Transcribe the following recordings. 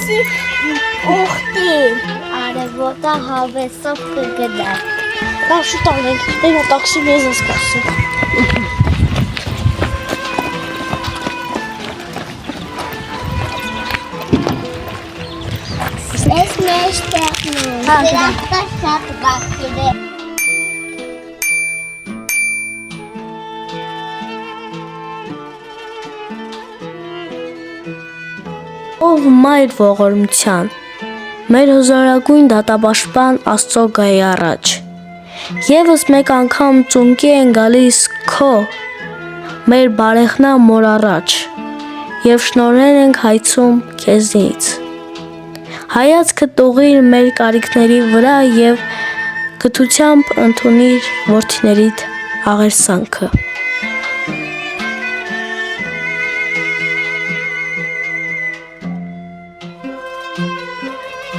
Այսպեսի ուղտի արևոտը հավեսով կգնա։ Դա շուտ անենք, դենա տաքսի մեզ է սպասում։ Ես մեջ տեղնում, դրանք կա շատ բախտիր է։ Ով մայր ողորմության, մեր հզորագույն դատապաշտպան Աստծո գայի առաջ, Եվս մեկ անգամ ծունկի են գալիս քո, մեր բարեխնա մոր առաջ, և շնորհեր ենք հայցում քեզնից։ Հայացքը տուղիր մեր կարիքների վրա և գթությամբ ընդունիր որդիներիդ աղերսանքը։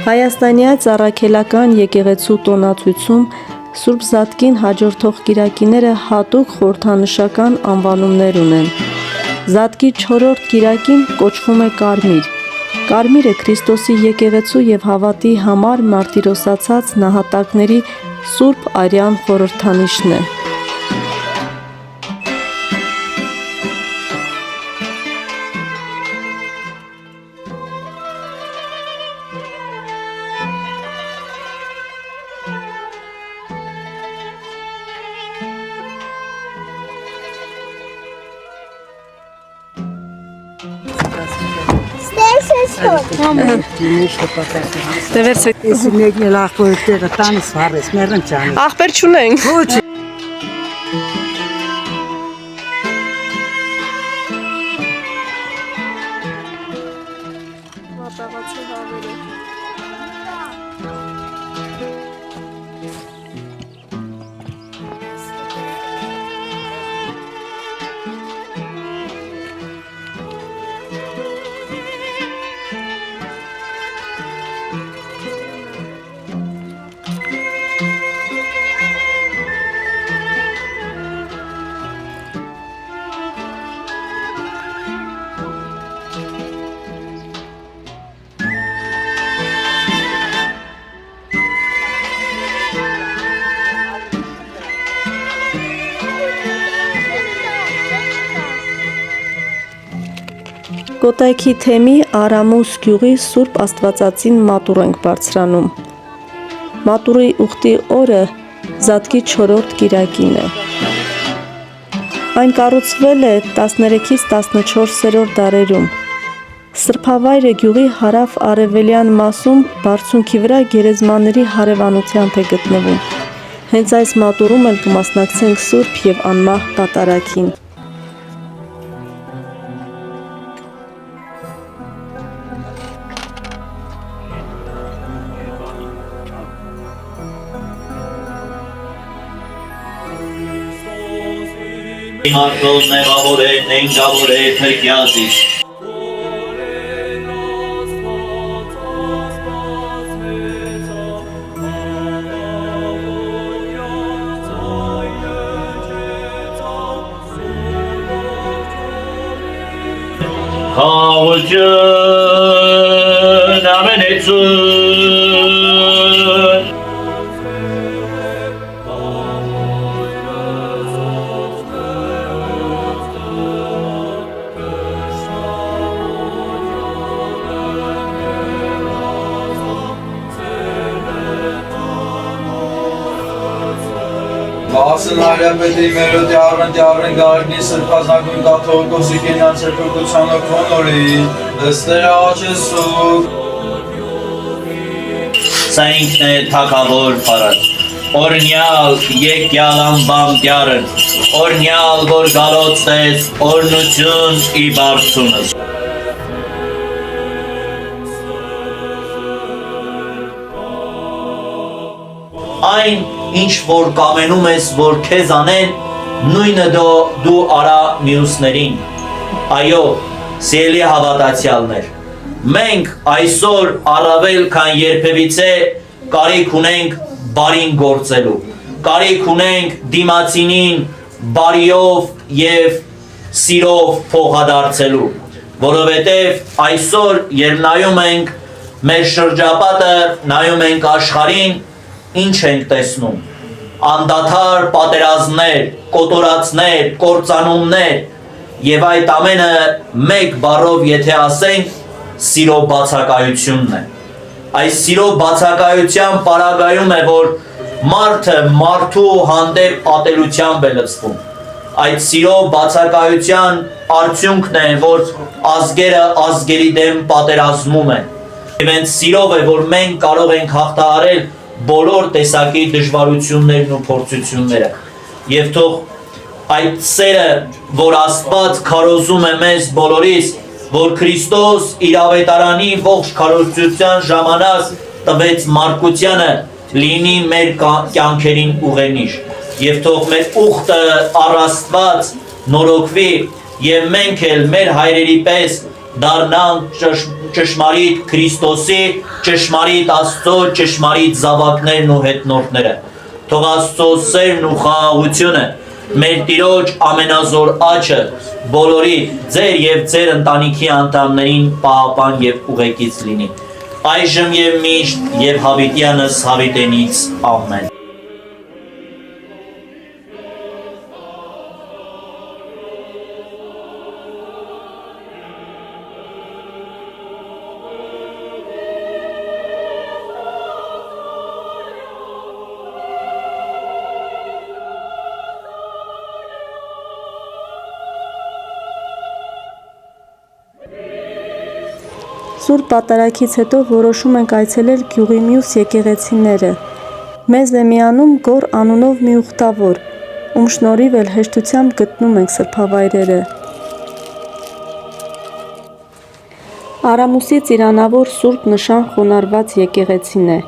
Հայաստանյաց առաքելական եկեղեցու տոնացույցում Սուրբ Զատկին հաջորդող կիրակիները հատուկ խորհրդանշական անվանումներ ունեն։ Զատկի 4-րդ կիրակին կոչվում է Կարմիր։ Կարմիրը Քրիստոսի եկեղեցու և հավատի համար մարտիրոսացած նահատակների սուրբ արյան խորհրդանիշն է։ Ախպեր չունենք։ Կոտայքի թեմի Արամուս գյուղի Սուրբ Աստվածածին մատուռ ենք բարձրանում։ Մատուռի ուխտի օրը Զատկի 4-րդ կիրակին է։ Այն կառուցվել է 13-ից 14-րդ դարերում։ Սրբավայրը գյուղի հարավ-արևելյան մասում բարձունքի վրա գերեզմանների հարևանությամբ է գտնվում։ Հենց այս մատուռում էլ կմասնակցենք սուրբ և անմահ կատարակին։ Մարդոս նեղավոր նենգավոր թրկյազի Խաղություն ամենեցուն Ասել հայրապետի մերոդի առնտյարն գարնի սրպազնագույն կաթողիկոսի կենյան սրպրկությանը կոնորի, դստերը աչեսուկ։ Սա ինքն է թագավոր պարած, օրնյալ եկյալ անբամ դյարն, օրնյալ որ գալոցես, օրնություն ի բարձունս։ Այն ինչ որ կամենում ես, որ քեզ անեն, նույնը դու արա մյուսներին։ Այո, սիրելի հավատացյալներ, մենք այսօր առավել քան երբևիցե կարիք ունենք բարին գործելու, կարիք ունենք դիմացինին բարիով և սիրով փոխադարձելու, որովհետև այսօր երբ նայում ենք Մեր շրջապատը նայում ենք աշխարհին, ինչ ենք տեսնում։ Անդադար պատերազմներ, կոտորածներ, կործանումներ եւ այդ ամենը մեկ բառով եթե ասենք, սիրո բացակայությունն է։ Այս սիրո բացակայության պարագայում է, որ մարդը մարդու հանդեպ ատելությամբ է լցվում։ Այդ սիրո բացակայության արդյունքն է, որ ազգերը ազգերի դեմ պատերազմում են։ Եվ հենց սիրով է, որ մենք կարող ենք հաղթահարել բոլոր տեսակի դժվարություններն ու փորձությունները։ Եվ թող այդ սերը, որ Աստված քարոզում է մեզ բոլորիս, որ Քրիստոս իր ավետարանի ողջ քարոզության ժամանակ տվեց մարգությանը, լինի մեր կյանքերին ուղենիշ։ Եվ թող մեր ուխտը առ Աստված նորոգվի եւ մենք էլ մեր հայրերի պես դառնանք ճշմարիտ Քրիստոսի, ճշմարիտ Աստծո, ճշմարիտ զավակներն ու հետնորդները։ Թող Աստծո սերն ու խաղաղությունը, մեր Տիրոջ ամենազոր աչքը բոլորի ձեր եւ ձեր ընտանիքի անդամներին պահապան եւ ուղեկից լինի։ Այժմ եւ միշտ եւ հավիտյանս հավիտենից ամեն։ Սուրբ պատարագից հետո որոշում ենք այցելել գյուղի մյուս եկեղեցիները։ Մեզ է միանում Գոր անունով մի ուխտավոր, ում շնորհիվ էլ հեշտությամբ գտնում ենք սրբավայրերը։ Արամուսի ծիրանավոր Սուրբ նշան խոնարհված եկեղեցին է։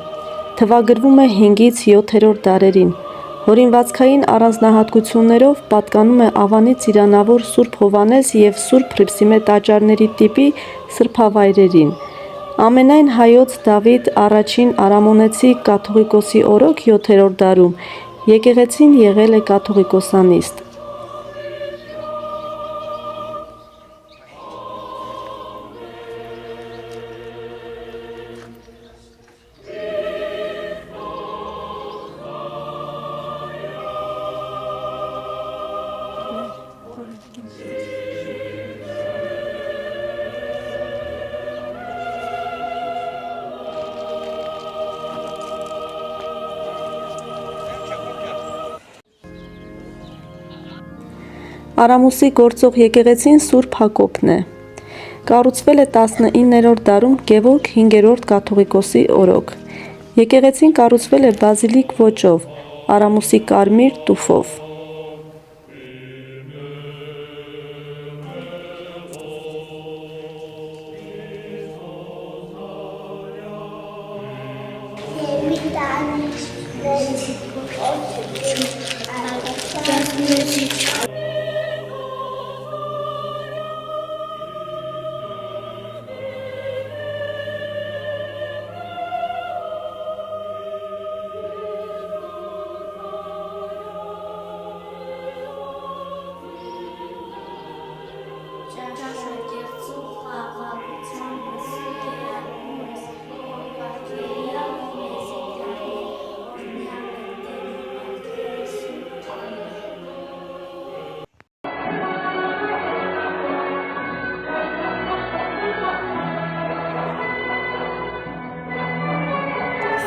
Թվագրվում է 5-ից 7-րդ դարերին։ Հորինվածքային առանձնահատկություններով պատկանում է Ավանի ծիրանավոր Սուրբ Հովհաննես և Սուրբ Հռիփսիմե տաճարների տիպի սրբավայրերին։ Ամենայն հայոց Դավիթ առաջին արամոնեցի կաթողիկոսի օրոք 7-րդ դարում եկեղեցին եղել է կաթողիկոսանիստ։ Արամուսի գործող եկեղեցին Սուրբ Հակոբն է։ Կառուցվել է 19-րդ դարում Գևորգ 5-րդ կաթողիկոսի օրոք։ Եկեղեցին կառուցվել է բազիլիկ ոճով, Արամուսի կարմիր տուֆով։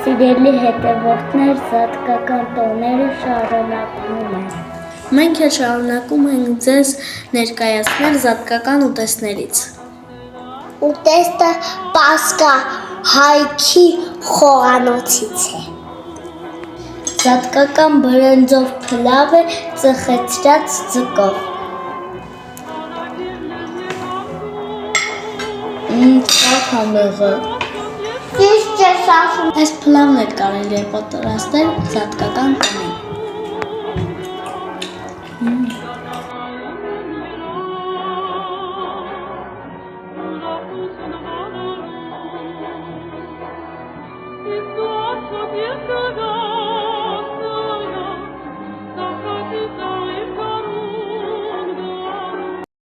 Սիրելի հետևորդներ, զատկական տոները շարունակվում են։ Մենք էլ շարունակում ենք ձեզ ներկայացնել զատկական ուտեստներից։ Ուտեստը Պասկա հայքի խոհանոցից է։ Զատկական բրնձով փլավ է ծխեցրած ձկով։ Համեղը։ Ճիշտ ես ասում։ Այս փլավն էլ կարելի է պատրաստել զատկական տոնին։ It's